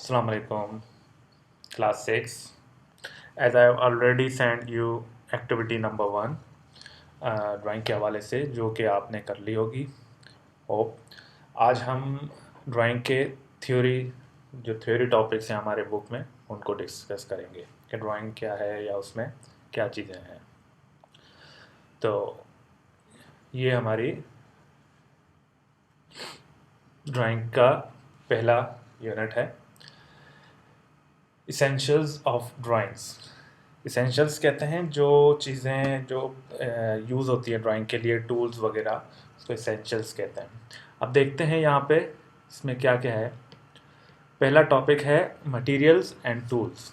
Assalamu alaikum, class 6. As I have already sent you activity number 1 drawing के हवाले से जो कि आपने कर ली होगी होप। आज हम ड्राइंग के थ्योरी जो थ्योरी टॉपिक्स हैं हमारे बुक में उनको डिस्कस करेंगे कि ड्राइंग क्या है या उसमें क्या चीज़ें हैं। तो ये हमारी ड्राइंग का पहला यूनिट है, इसेंशियल्स ऑफ ड्राइंग्स। इसेंशियल्स कहते हैं जो चीज़ें जो यूज़ होती है ड्राइंग के लिए, टूल्स वगैरह, उसको इसेंशियल्स कहते हैं। अब देखते हैं यहाँ पे इसमें क्या क्या है। पहला टॉपिक है materials and tools.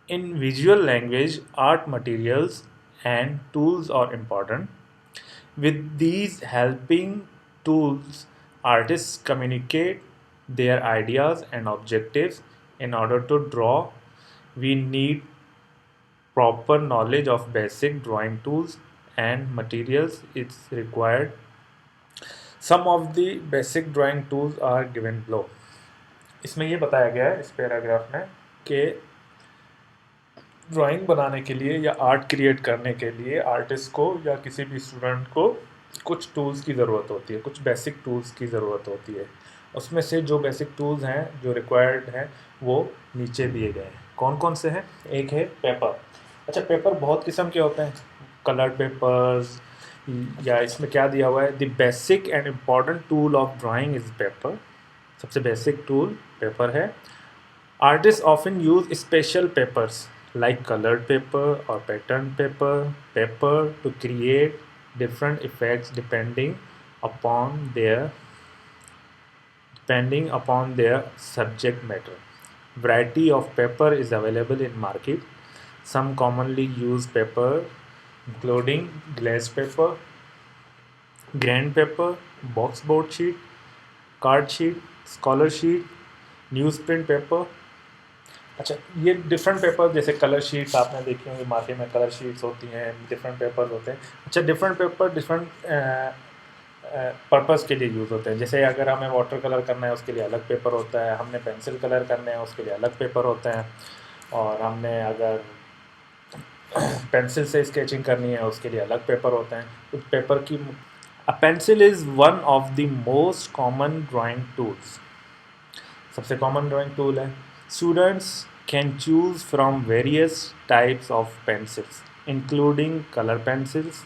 In visual language art materials and tools are important. With these helping tools, artists communicate their ideas and objectives. In order to draw, we need proper knowledge of basic drawing tools and materials it's required. Some of the basic drawing tools are given below. इसमें ये बताया गया है इस paragraph में कि drawing बनाने के लिए या आर्ट क्रिएट करने के लिए आर्टिस्ट को या किसी भी स्टूडेंट को कुछ टूल्स की ज़रूरत होती है, कुछ बेसिक टूल्स की ज़रूरत होती है। उसमें से जो बेसिक टूल्स हैं जो रिक्वायर्ड हैं वो नीचे दिए गए हैं। कौन कौन से हैं? एक है पेपर। अच्छा, पेपर बहुत किस्म के होते हैं, कलर पेपर्स, या इसमें क्या दिया हुआ है, the basic and important tool of drawing is paper. सबसे बेसिक टूल पेपर है। Artists often use special papers like colored paper or pattern paper to create different effects depending upon their subject matter. Variety of paper is available in market. Some commonly used paper including glaze paper, grand paper, boxboard sheet, card sheet, scholar sheet, newsprint paper। अच्छा, ये different paper जैसे colour sheets आपने देखी होंगी, market में colour sheets होती हैं, different papers होते हैं। अच्छा, डिफरेंट पेपर डिफरेंट पर्पस के लिए यूज़ होते हैं। जैसे अगर हमें वाटर कलर करना है उसके लिए अलग पेपर होता है, हमने पेंसिल कलर करने हैं उसके लिए अलग पेपर होते हैं, और हमने अगर पेंसिल से स्केचिंग करनी है उसके लिए अलग पेपर होते हैं। उस पेपर की a pencil is one of the most common drawing tools. सबसे कॉमन ड्राइंग टूल है। Students can choose from various types of pencils, including color pencils.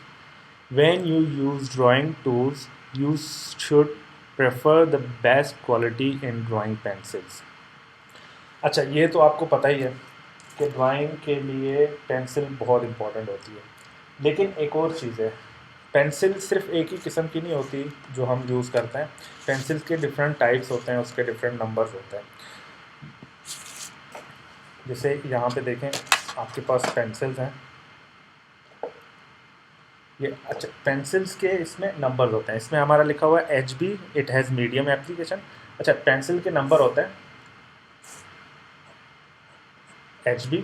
When you use drawing tools, you should prefer the best quality in drawing pencils. अच्छा, ये तो आपको पता ही है कि drawing के लिए पेंसिल बहुत इम्पोर्टेंट होती है, लेकिन एक और चीज़ है, पेंसिल सिर्फ एक ही किस्म की नहीं होती जो हम यूज़ करते हैं। पेंसिल के डिफरेंट टाइप्स होते हैं, उसके डिफरेंट नंबर्स होते हैं। जैसे यहाँ पे देखें, आपके पास पेंसिल्स हैं ये। अच्छा, पेंसिल्स के इसमें नंबर्स होते हैं। इसमें हमारा लिखा हुआ है HB, it has medium application. अच्छा, पेंसिल के नंबर होते हैं HB,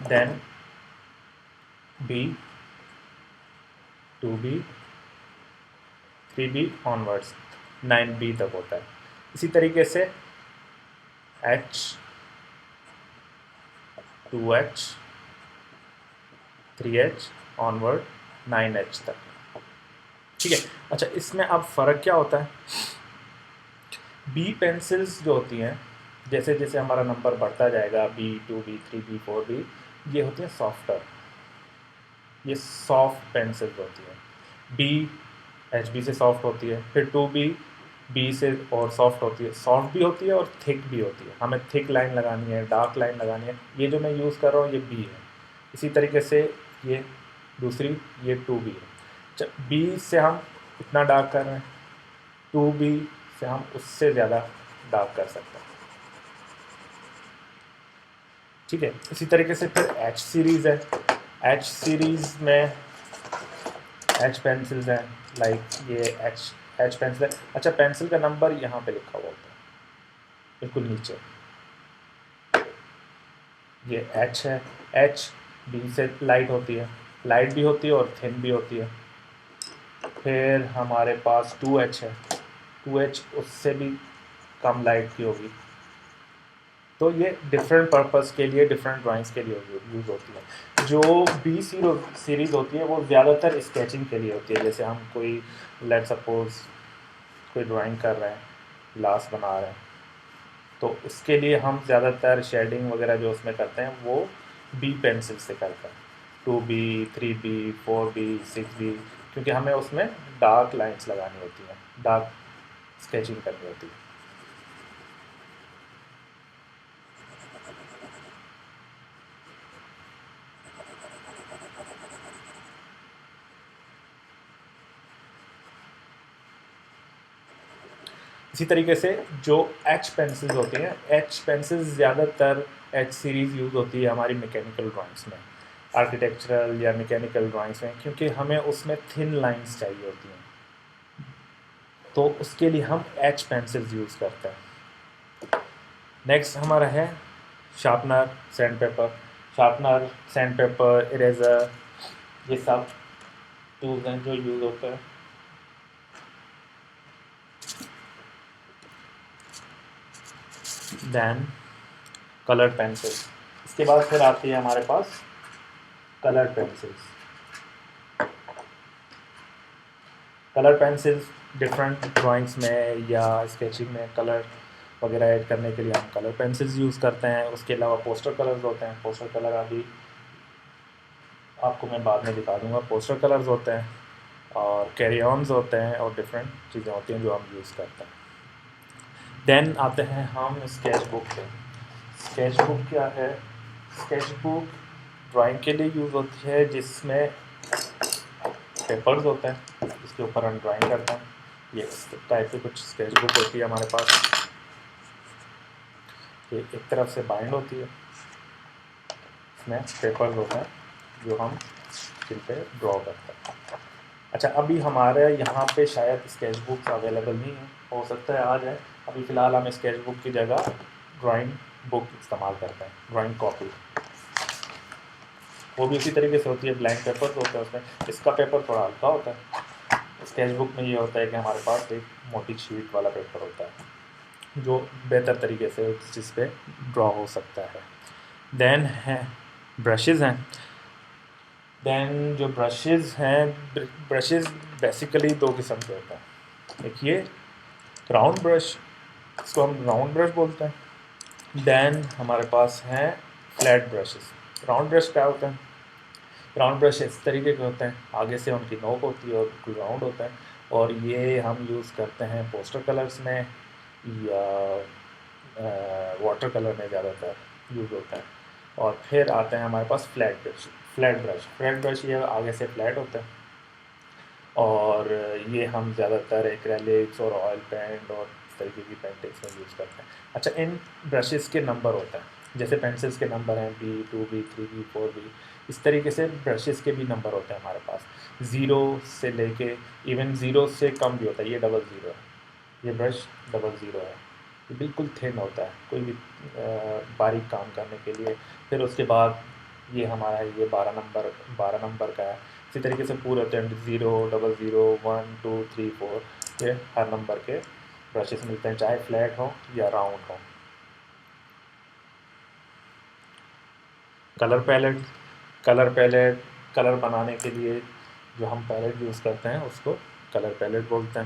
then B, 2B, 3B onwards, 9B तक होता है। इसी तरीके से H, 2H, 3H onward, 9H तक, ठीक है। अच्छा, इसमें अब फ़र्क क्या होता है? बी पेंसिल्स जो होती हैं, जैसे जैसे हमारा नंबर बढ़ता जाएगा, B, 2B, 3B, 4B, ये होती हैं सॉफ्टर, ये सॉफ्ट पेंसिल्स होती हैं। B HB से सॉफ्ट होती है, फिर 2B B से और सॉफ्ट होती है, सॉफ्ट भी होती है और थिक भी होती है। हमें थिक लाइन लगानी है, डार्क लाइन लगानी है, ये जो मैं यूज़ कर रहा हूँ ये B है। इसी तरीके से ये दूसरी, ये 2B है। जब B से हम इतना डार्क कर रहे हैं, 2B से हम उससे ज़्यादा डार्क कर सकते हैं, ठीक है। इसी तरीके से फिर H सीरीज़ है। H सीरीज़ में H पेंसिल्स हैं, लाइक ये H पेंसिल है। अच्छा, पेंसिल का नंबर यहाँ पे लिखा हुआ होता है बिल्कुल नीचे, ये H है। H B से लाइट होती है, लाइट भी होती है और थिन भी होती है। फिर हमारे पास 2H है, 2H उससे भी कम लाइट की होगी। तो ये डिफरेंट पर्पस के लिए, डिफरेंट ड्राइंग्स के लिए यूज़ होती है। जो बी सीरीज़ होती है वो ज़्यादातर स्केचिंग के लिए होती है। जैसे हम कोई लेट सपोज कोई ड्राइंग कर रहे हैं, ग्लास बना रहे हैं, तो उसके लिए हम ज़्यादातर शेडिंग वगैरह जो उसमें करते हैं वो बी पेंसिल से करते हैं, 2B, 3B, 4B, 6B, क्योंकि हमें उसमें डार्क लाइंस लगानी होती हैं, डार्क स्केचिंग करनी होती है। इसी तरीके से जो एच पेंसिल्स होती हैं, एच पेंसिल्स ज़्यादातर एच सीरीज़ यूज़ होती है हमारी मैकेनिकल ड्राइंग्स में, आर्किटेक्चरल या मैकेनिकल ड्राइंग्स में, क्योंकि हमें उसमें थिन लाइंस चाहिए होती हैं, तो उसके लिए हम एच पेंसिल्स यूज़ करते हैं। नेक्स्ट हमारा है sharpener, sand paper. Sharpener, sand paper, eraser, ये सब टूल्स हैं जो यूज़ होते हैं। दैन कलर पेंसिल, इसके बाद फिर आती है हमारे पास colour pencils. Colour pencils different drawings में या स्केचिंग में कलर वगैरह ऐड करने के लिए हम कलर पेंसिल्स यूज़ करते हैं। उसके अलावा पोस्टर कलर्स होते हैं, पोस्टर कलर अभी आपको मैं बाद में दिखा दूँगा। पोस्टर कलर्स होते हैं और कैरी ऑन्स होते हैं और डिफरेंट चीज़ें होती हैं जो हम यूज़ करते हैं। देन आते हैं हम स्केच बुक पे। स्केच बुक क्या है? स्केच बुक ड्राइंग के लिए यूज़ होती है, जिसमें पेपर्स होते हैं जिसके ऊपर हम ड्राइंग करते हैं। ये इस टाइप की कुछ स्केच बुक होती है हमारे पास। ये एक तरफ से बाइंड होती है, इसमें पेपर्स होते हैं जो हम जिन पे ड्रॉ करते हैं। अच्छा, अभी हमारे यहाँ पे शायद स्केच बुक्स अवेलेबल नहीं है, हो सकता है आ जाए। अभी फ़िलहाल हम स्केच बुक की जगह ड्राइंग बुक इस्तेमाल करते हैं, ड्राइंग कॉपी। वो भी उसी तरीके से होती है, ब्लैंक पेपर होता है उसमें। इसका पेपर थोड़ा हल्का होता है। स्केच बुक में ये होता है कि हमारे पास एक मोटी शीट वाला पेपर होता है जो बेहतर तरीके से उस चीज़ पे ड्रॉ हो सकता है। देन है ब्रशेज़ हैं। देन जो ब्रशेज़ हैं, ब्रशेज़ बेसिकली दो किस्म के होते हैं। एक ये राउंड ब्रश, इसको हम राउंड ब्रश बोलते हैं। देन हमारे पास हैं फ्लैट ब्रशेज़। राउंड ब्रश क्या होते हैं? राउंड ब्रश इस तरीके के होते हैं, आगे से उनकी नोक होती है और बिल्कुल राउंड होता है, और ये हम यूज़ करते हैं पोस्टर कलर्स में या वाटर कलर में ज़्यादातर यूज़ होता है। और फिर आते हैं हमारे पास फ्लैट ब्रश ये आगे से फ्लैट होता है, और ये हम ज़्यादातर एक्रेलिक्स और ऑयल पेंट और इस तरीके की पेंटिंग्स में यूज़ करते हैं। अच्छा, इन ब्रशेज़ के नंबर होते हैं, जैसे पेंसिल्स के नंबर हैं B, 2B, 3B, 4B, इस तरीके से ब्रशेज़ के भी नंबर होते हैं हमारे पास। ज़ीरो से लेके इवन ज़ीरो से कम भी होता है, ये डबल ज़ीरो है, ये ब्रश डबल ज़ीरो है। ये बिल्कुल थिन होता है कोई भी बारीक काम करने के लिए। फिर उसके बाद ये हमारा है, ये 12 नंबर का है। इसी तरीके से पूरे होते हैं, 0, डबल ज़ीरो, 1, 2, 3, 4, ये हर नंबर के ब्रशेस मिलते हैं, चाहे फ्लैट हो या राउंड हो। कलर पैलेट, कलर बनाने के लिए जो हम पैलेट यूज़ करते हैं उसको कलर पैलेट बोलते हैं।